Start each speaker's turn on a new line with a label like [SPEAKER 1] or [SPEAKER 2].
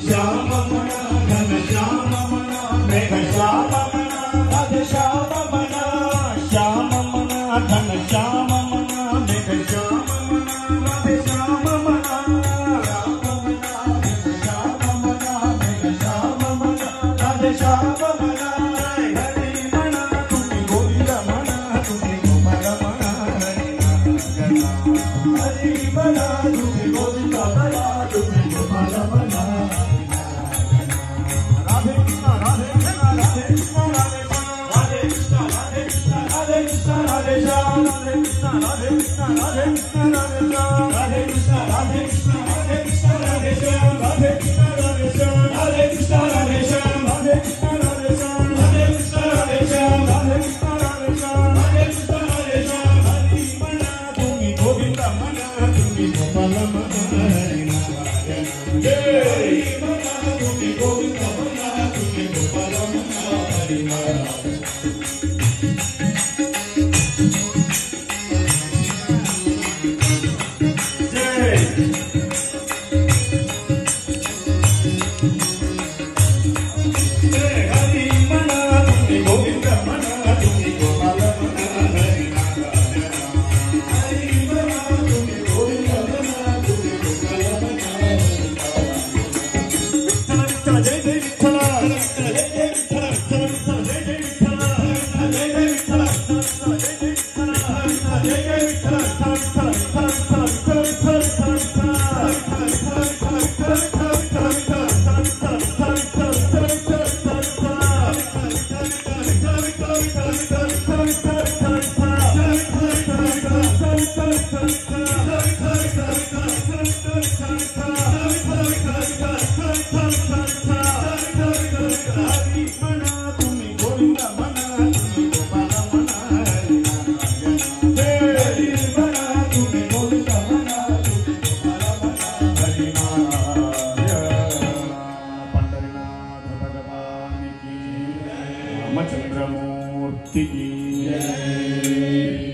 [SPEAKER 1] श्याममना घन श्याममना मेघ श्याममना राधे श्याममना श्याममना घन श्याममना मेघ श्याममना राधे श्याममना राममना घन श्याममना मेघ श्याममना राधे श्याममना हरि मना तुम्ही गोविंद मना तुम्ही गोपाल मना हरि मना तुम्ही गोविंद मना तुम्ही गोपाल मना राधे कृष्ण राधे कृष्ण राधे कृष्ण राधे कृष्ण राधे कृष्ण राधे कृष्ण राधे श्याम राधे कृष्ण राधे कृष्ण राधे कृष्ण राधे श्याम राधे कृष्ण राधे कृष्ण राधे कृष्ण राधे श्याम राधे कृष्ण राधे श्याम राधे कृष्ण राधे श्याम राधे कृष्ण राधे श्याम राधे कृष्ण राधे श्याम राधे कृष्ण राधे श्याम राधे कृष्ण राधे श्याम हरि मना तुम्ही गोविंद मना तुम्ही गोपाल मना हरि नारायण हरि मना तुम्ही गोविंद मना तुम्ही गोपाल मना हरि नारायण रामचंद्रमूर्ति की जय।